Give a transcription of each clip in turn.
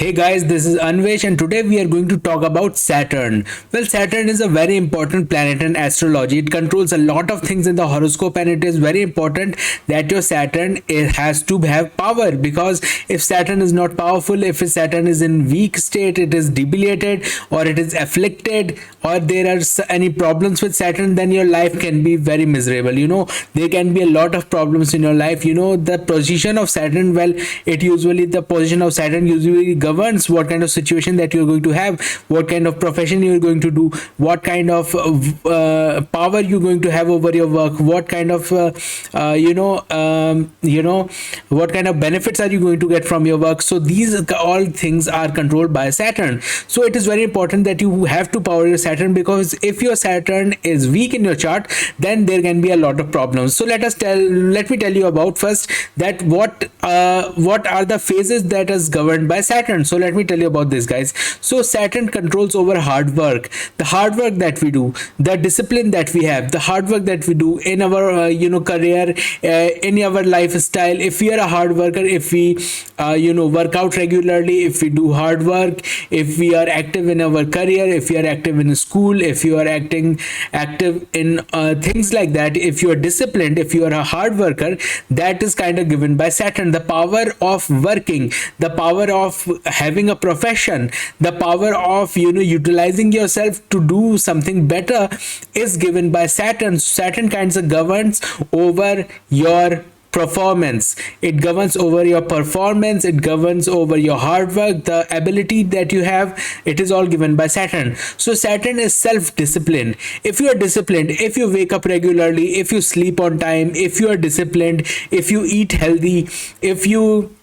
Hey guys, this is Anvesh and today we are going to talk about Saturn. Well, Saturn is a very important planet in astrology. It controls a lot of things in the horoscope and it is very important that your Saturn has to have power, because if Saturn is not powerful, if Saturn is in weak state, it is debilitated or it is afflicted or there are any problems with Saturn, then your life can be very miserable. There can be a lot of problems in your life. The position of Saturn, well, the position of Saturn usually governs what kind of situation that you're going to have, what kind of profession you're going to do, what kind of power you're going to have over your work, what kind of what kind of benefits are you going to get from your work. So these all things are controlled by Saturn. So it is very important that you have to power your Saturn, because if your Saturn is weak in your chart, then there can be a lot of problems. So let me tell you about first that what are the phases that is governed by Saturn. So let me tell you about this, guys. So Saturn controls over hard work, the hard work that we do, the discipline that we have, the hard work that we do in our career, in our lifestyle. If we are a hard worker, if we work out regularly, if we do hard work, if we are active in our career, if we are active in school, if you are active in things like that, if you are disciplined, if you are a hard worker, that is kind of given by Saturn. The power of working, the power of having a profession, the power of utilizing yourself to do something better is given by Saturn. Saturn kinds of governs over your performance, it governs over your performance, it governs over your hard work, the ability that you have. It is all given by Saturn. So Saturn is self-discipline. If you are disciplined, if you wake up regularly, if you sleep on time, if you are disciplined, if you eat healthy, if you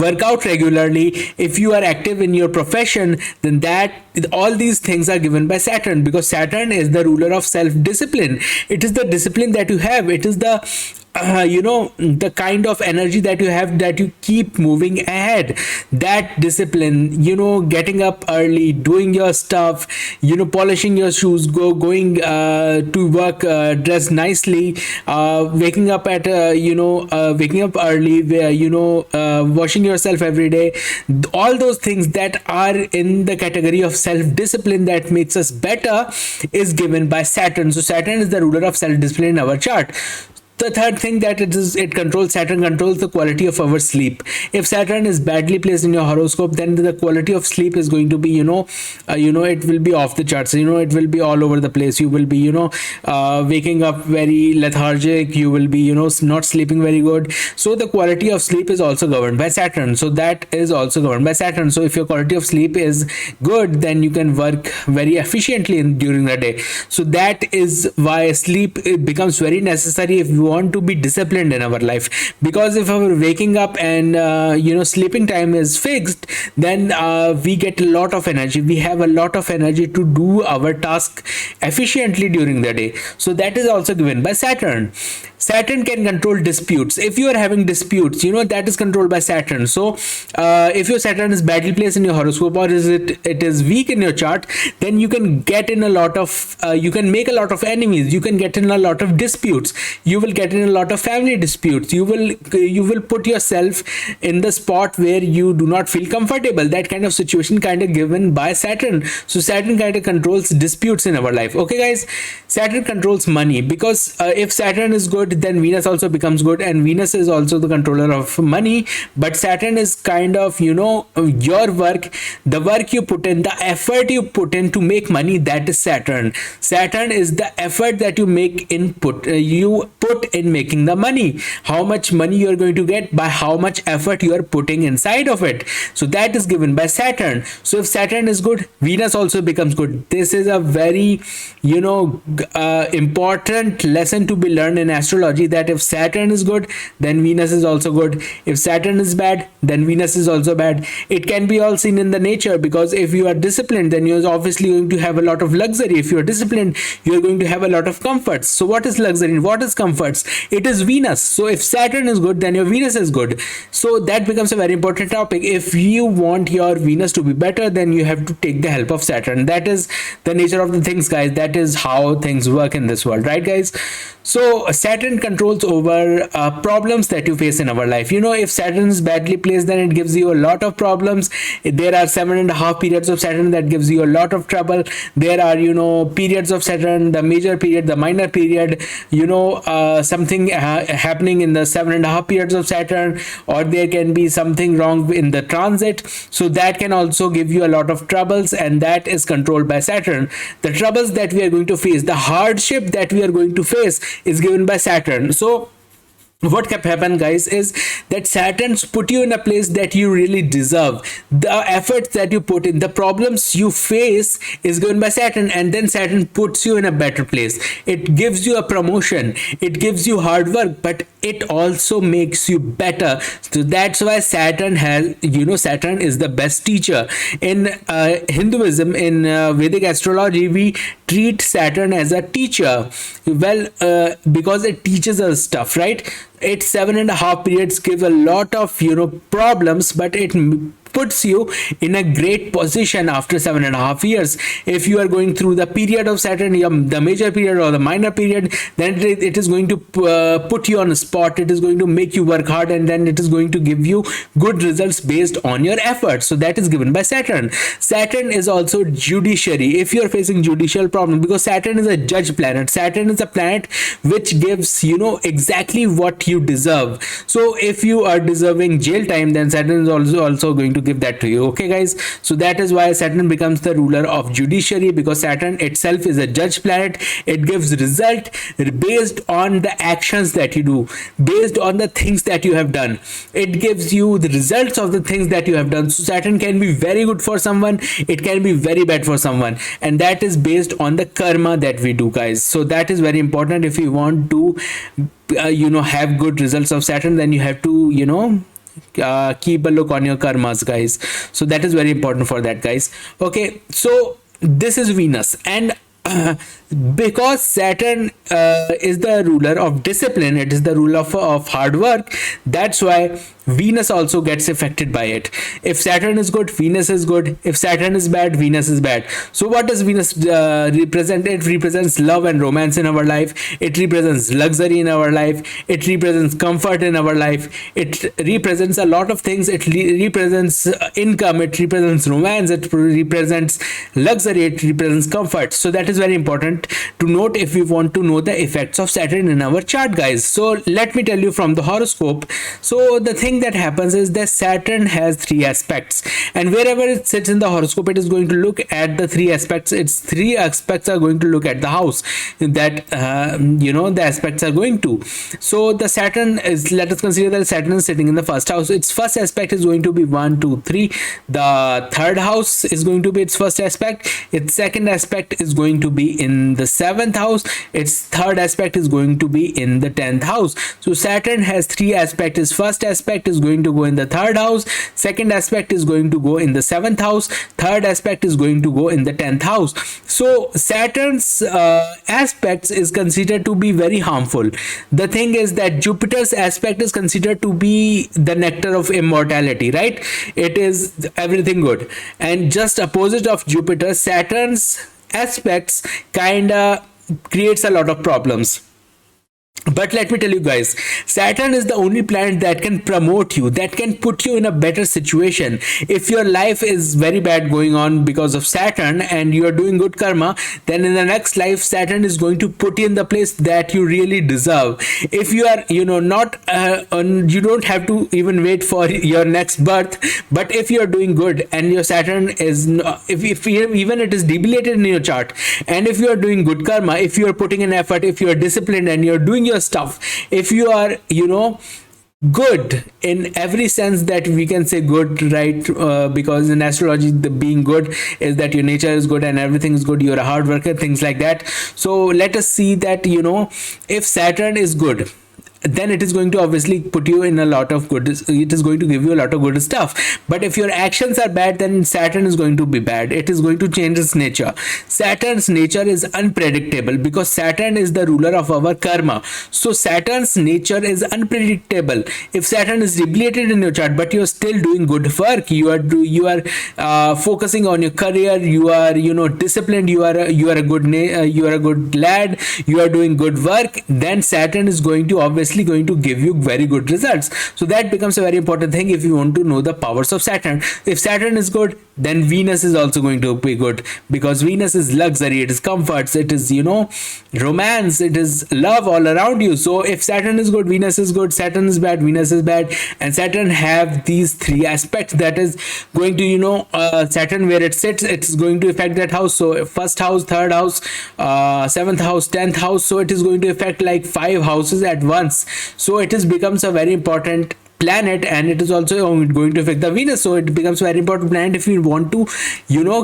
work out regularly, if you are active in your profession, then that all these things are given by Saturn, because Saturn is the ruler of self-discipline. It is the discipline that you have, it is the the kind of energy that you have, that you keep moving ahead, that discipline, getting up early, doing your stuff, polishing your shoes, going to work dressed nicely, waking up at waking up early, washing yourself every day. All those things that are in the category of self-discipline that makes us better is given by Saturn. So Saturn is the ruler of self-discipline in our chart. The third thing that Saturn controls the quality of our sleep. If Saturn is badly placed in your horoscope, then the quality of sleep is going to be, it will be off the charts. It will be all over the place. You will be, waking up very lethargic. You will be, not sleeping very good. So the quality of sleep is also governed by Saturn. So that is also governed by Saturn. So if your quality of sleep is good, then you can work very efficiently during the day. So that is why sleep becomes very necessary if you want to be disciplined in our life, because if our waking up and sleeping time is fixed, then we get a lot of energy, we have a lot of energy to do our task efficiently during the day. So that is also given by Saturn. Saturn can control disputes. If you are having disputes, that is controlled by Saturn. So if your Saturn is badly placed in your horoscope, or it is weak in your chart, then you can get in a lot of you can make a lot of enemies, you can get in a lot of disputes, you will get in a lot of family disputes, you will put yourself in the spot where you do not feel comfortable. That kind of situation kind of given by Saturn. So Saturn kind of controls disputes in our life. Okay guys, Saturn controls money, because if Saturn is good, then Venus also becomes good, and Venus is also the controller of money. But Saturn is kind of your work, the work you put in, the effort you put in to make money, that is Saturn. Saturn is the effort that you make you put in making the money. How much money you are going to get by how much effort you are putting inside of it. So that is given by Saturn. So if Saturn is good, Venus also becomes good. This is a very important lesson to be learned in astrology, that if Saturn is good, then Venus is also good. If Saturn is bad, then Venus is also bad. It can be all seen in the nature, because if you are disciplined, then you're obviously going to have a lot of luxury. If you are disciplined, you're going to have a lot of comforts. So what is luxury? What is comforts? It is Venus. So if Saturn is good, then your Venus is good. So that becomes a very important topic. If you want your Venus to be better, then you have to take the help of Saturn. That is the nature of the things, guys. That is how things work in this world, right guys? So Saturn Saturn controls over problems that you face in our life. If Saturn is badly placed, then it gives you a lot of problems. There are 7.5 periods of Saturn that gives you a lot of trouble. There are periods of Saturn, the major period, the minor period, something happening in the 7.5 periods of Saturn, or there can be something wrong in the transit, so that can also give you a lot of troubles, and that is controlled by Saturn. The troubles that we are going to face, the hardship that we are going to face, is given by Saturn. So what can happen, guys, is that Saturn's put you in a place that you really deserve. The efforts that you put in, the problems you face, is given by Saturn, and then Saturn puts you in a better place. It gives you a promotion, it gives you hard work, but it also makes you better. So that's why Saturn Saturn is the best teacher. In Hinduism, in Vedic astrology, we treat Saturn as a teacher. Well, because it teaches us stuff, right? Its 7.5 periods give a lot of problems, but it puts you in a great position after 7.5 years. If you are going through the period of Saturn, the major period or the minor period, then it is going to put you on a spot. It is going to make you work hard, and then it is going to give you good results based on your efforts. So that is given by Saturn. Saturn is also judiciary. If you are facing judicial problem, because Saturn is a judge planet, Saturn is a planet which gives exactly what you deserve. So if you are deserving jail time, then Saturn is also going to give that to you. Okay, guys, so that is why Saturn becomes the ruler of judiciary, because Saturn itself is a judge planet. It gives result based on the actions that you do, based on the things that you have done. It gives you the results of the things that you have done. So Saturn can be very good for someone, it can be very bad for someone, and that is based on the karma that we do, guys. So that is very important. If you want to have good results of Saturn, then you have to keep a look on your karmas, guys. So that is very important for that, guys. Okay, so this is Venus, and because Saturn is the ruler of discipline, it is the ruler of hard work. That's why Venus also gets affected by it. If Saturn is good, Venus is good. If Saturn is bad, Venus is bad. So what does Venus represent? It represents love and romance in our life. It represents luxury in our life. It represents comfort in our life. It represents a lot of things. It represents income. It represents romance. It represents luxury. It represents comfort. So that is very important to note if we want to know the effects of Saturn in our chart, guys. So let me tell you from the horoscope. So the thing that happens is that Saturn has 3 aspects, and wherever it sits in the horoscope, it is going to look at the 3 aspects. Its 3 aspects are going to look at the house that the aspects are going to. So the Saturn is, let us consider that Saturn is sitting in the first house. Its first aspect is going to be 1, 2, 3. The third house is going to be its first aspect. Its second aspect is going to be in the 7th house. Its third aspect is going to be in the 10th house. So Saturn has 3 aspects. Its first aspect is going to go in the 3rd house, second aspect is going to go in the 7th house, third aspect is going to go in the 10th house. So Saturn's aspects is considered to be very harmful. The thing is that Jupiter's aspect is considered to be the nectar of immortality, right? It is everything good, and just opposite of Jupiter, Saturn's aspects kinda creates a lot of problems. But let me tell you, guys, Saturn is the only planet that can promote you, that can put you in a better situation. If your life is very bad going on because of Saturn and you are doing good karma, then in the next life Saturn is going to put you in the place that you really deserve. If you are not you don't have to even wait for your next birth, but if you are doing good and your Saturn is if even it is debilitated in your chart, and if you are doing good karma, if you are putting in effort, if you are disciplined and you are doing your stuff, if you are good in every sense that we can say good, right? Because in astrology, the being good is that your nature is good and everything is good, you're a hard worker, things like that. So let us see that if Saturn is good, then it is going to obviously put you in a lot of good, it is going to give you a lot of good stuff. But if your actions are bad, then Saturn is going to be bad. It is going to change its nature. Saturn's nature is unpredictable because Saturn is the ruler of our karma. So Saturn's nature is unpredictable. If Saturn is debilitated in your chart, but you're still doing good work, you are focusing on your career, you are disciplined, you are a good lad, you are doing good work, then Saturn is obviously going to give you very good results. So that becomes a very important thing if you want to know the powers of Saturn. If Saturn is good, then Venus is also going to be good, because Venus is luxury, it is comforts, it is romance, it is love all around you. So if Saturn is good, Venus is good. Saturn is bad, Venus is bad. And Saturn have these three aspects that is going to Saturn, where it sits, it's going to affect that house. So first house, third house, seventh house, 10th house. So it is going to affect like 5 houses at once. So it becomes a very important planet, and it is also going to affect the Venus. So it becomes a very important planet if you want to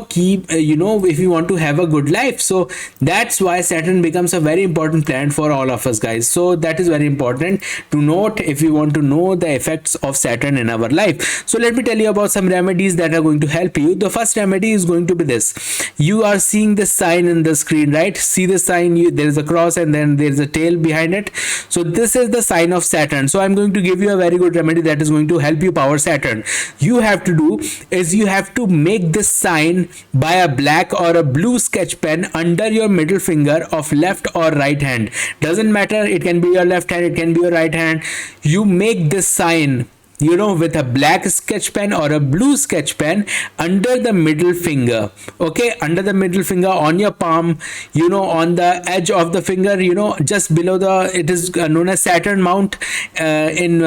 keep if you want to have a good life. So that's why Saturn becomes a very important planet for all of us, guys. So that is very important to note if you want to know the effects of Saturn in our life. So let me tell you about some remedies that are going to help you. The first remedy is going to be this. You are seeing this sign in the screen, right? See the sign, there is a cross and then there is a tail behind it. So this is the sign of Saturn. So I'm going to give you a very good remedy that is going to help you power Saturn. You have to do is you have to make this sign by a black or a blue sketch pen under your middle finger of left or right hand. Doesn't matter, it can be your left hand, it can be your right hand. You make this sign with a black sketch pen or a blue sketch pen under the middle finger. Okay, under the middle finger, on your palm, on the edge of the finger, just below it is known as Saturn mount. In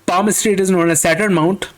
palmistry, it is known as Saturn mount.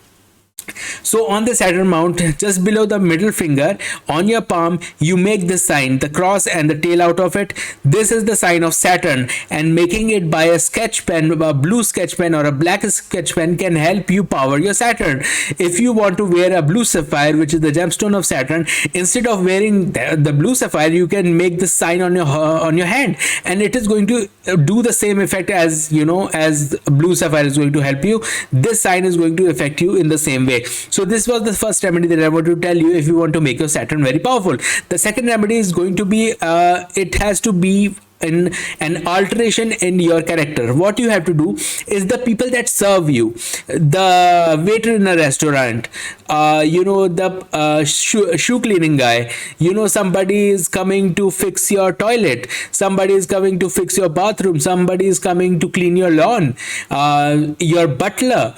So on the Saturn mount, just below the middle finger, on your palm, you make this sign, the cross and the tail out of it. This is the sign of Saturn, and making it by a sketch pen, a blue sketch pen or a black sketch pen, can help you power your Saturn. If you want to wear a blue sapphire, which is the gemstone of Saturn, instead of wearing the blue sapphire, you can make this sign on your hand, and it is going to do the same effect as as blue sapphire is going to help you. This sign is going to affect you in the same way. So this was the first remedy that I want to tell you if you want to make your Saturn very powerful. The second remedy is going to be it has to be in an alteration in your character. What you have to do is the people that serve you, the waiter in a restaurant, the shoe cleaning guy, somebody is coming to fix your toilet, somebody is coming to fix your bathroom, somebody is coming to clean your lawn, your butler,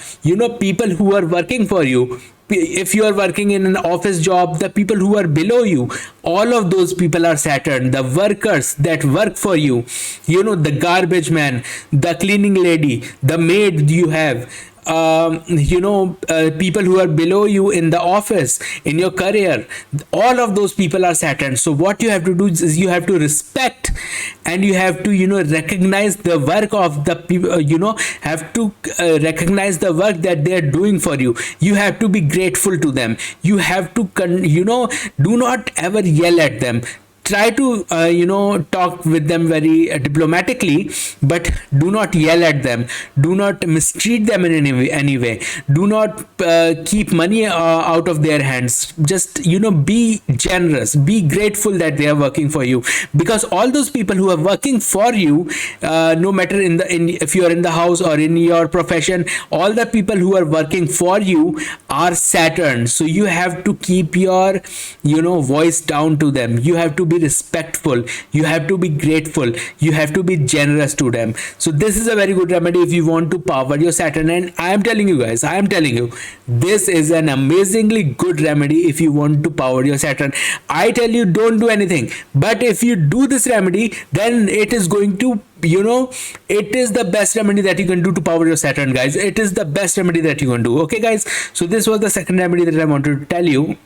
people who are working for you. If you are working in an office job, the people who are below you, all of those people are Saturn. The workers that work for you, the garbage man, the cleaning lady, the maid you have, people who are below you in the office, in your career, all of those people are Saturn. So what you have to do is you have to respect, and you have to recognize the work of the people. Have to recognize the work that they are doing for you. You have to be grateful to them. You have to do not ever yell at them. Try to talk with them very diplomatically, but do not yell at them. Do not mistreat them in any way. Do not keep money out of their hands. Just be generous, be grateful that they are working for you, because all those people who are working for you, no matter if you are in the house or in your profession, all the people who are working for you are Saturn. So you have to keep your voice down to them. You have to be respectful, you have to be grateful, you have to be generous to them. So this is a very good remedy if you want to power your Saturn. And I am telling you guys, this is an amazingly good remedy if you want to power your Saturn. I tell you, don't do anything, but if you do this remedy, then it is going to it is the best remedy that you can do to power your Saturn, guys. It is the best remedy that you can do. Okay guys, so this was the second remedy that I wanted to tell you.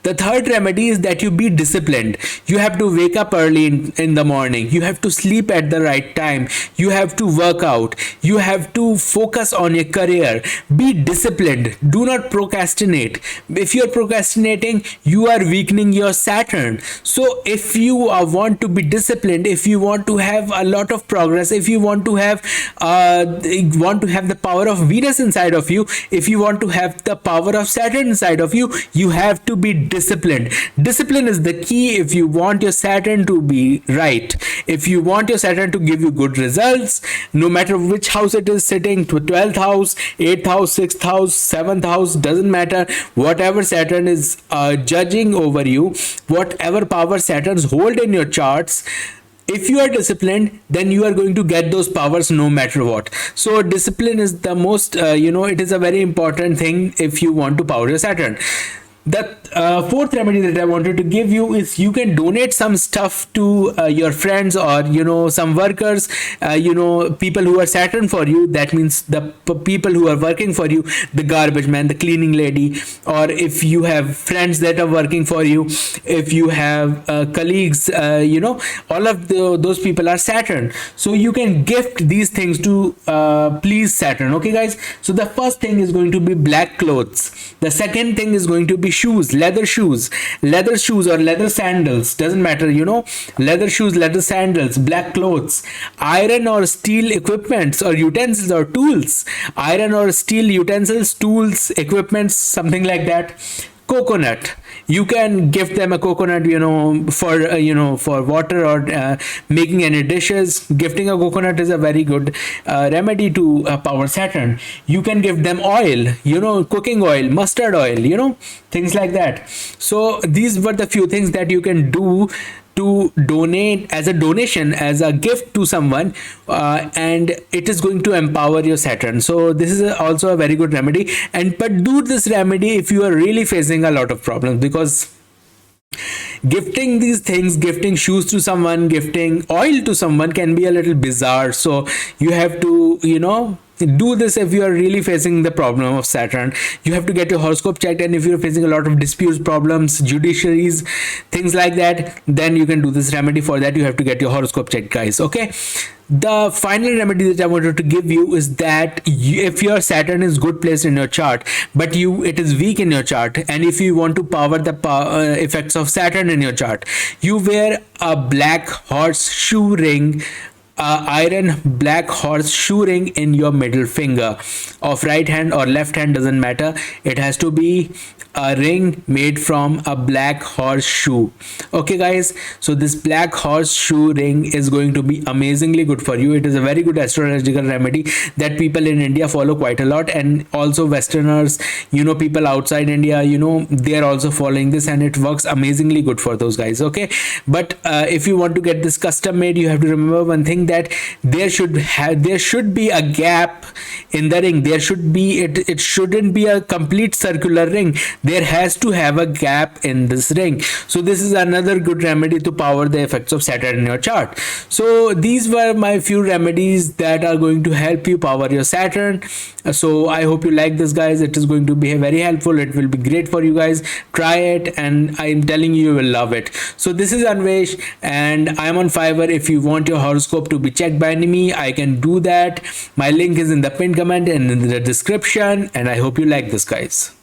The third remedy is that you be disciplined. You have to wake up early in the morning. You have to sleep at the right time. You have to work out. You have to focus on your career. Be disciplined. Do not procrastinate. If you're procrastinating, you are weakening your Saturn. So if you want to be disciplined, if you want to have a lot of progress, if you want to have the power of Venus inside of you, if you want to have the power of Saturn inside of you, you have to be disciplined. Discipline is the key if you want your Saturn to be right. If you want your Saturn to give you good results, no matter which house it is sitting, 12th house, 8th house, 6th house, 7th house, doesn't matter. Whatever Saturn is judging over you, whatever power Saturns hold in your charts, if you are disciplined, then you are going to get those powers no matter what. So discipline is the most it is a very important thing if you want to power your Saturn. The fourth remedy that I wanted to give you is you can donate some stuff to your friends, or some workers, people who are Saturn for you. That means the people who are working for you, the garbage man, the cleaning lady, or if you have friends that are working for you, if you have colleagues, all of those people are Saturn. So you can gift these things to please Saturn. Okay, guys. So the first thing is going to be black clothes. The second thing is going to be shoes, leather shoes or leather sandals, doesn't matter, leather shoes, leather sandals, black clothes, iron or steel equipments or utensils or tools, iron or steel utensils, tools, equipments, something like that. Coconut, you can gift them a coconut, for water or making any dishes. Gifting a coconut is a very good remedy to power Saturn. You can give them oil, cooking oil, mustard oil, things like that. So these were the few things that you can do to donate as a donation, as a gift to someone, and it is going to empower your Saturn. So this is also a very good remedy, but do this remedy if you are really facing a lot of problems, because gifting these things, gifting shoes to someone, gifting oil to someone can be a little bizarre. So you have to do this if you are really facing the problem of Saturn. You have to get your horoscope checked, and if you're facing a lot of disputes, problems, judiciaries, things like that, then you can do this remedy. For that you have to get your horoscope checked, guys. Okay, the final remedy that I wanted to give you is that if your Saturn is good placed in your chart, but it is weak in your chart, and if you want to power the effects of Saturn in your chart, you wear a black horseshoe ring, iron black horseshoe ring in your middle finger of right hand or left hand, doesn't matter. It has to be a ring made from a black horseshoe. Okay, guys, so this black horseshoe ring is going to be amazingly good for you. It is a very good astrological remedy that people in India follow quite a lot, and also Westerners, people outside India, they are also following this, and it works amazingly good for those guys. Okay, but if you want to get this custom made, you have to remember one thing, that there should be a gap in the ring. There should be it shouldn't be a complete circular ring. There has to have a gap in this ring. So this is another good remedy to power the effects of Saturn in your chart. So these were my few remedies that are going to help you power your Saturn. So I hope you like this, guys. It is going to be very helpful. It will be great for you guys. Try it, and I'm telling you, you will love it. So this is Anvesh, and I'm on Fiverr. If you want your horoscope to be checked by me, I can do that. My link is in the pinned comment and in the description, and I hope you like this, guys.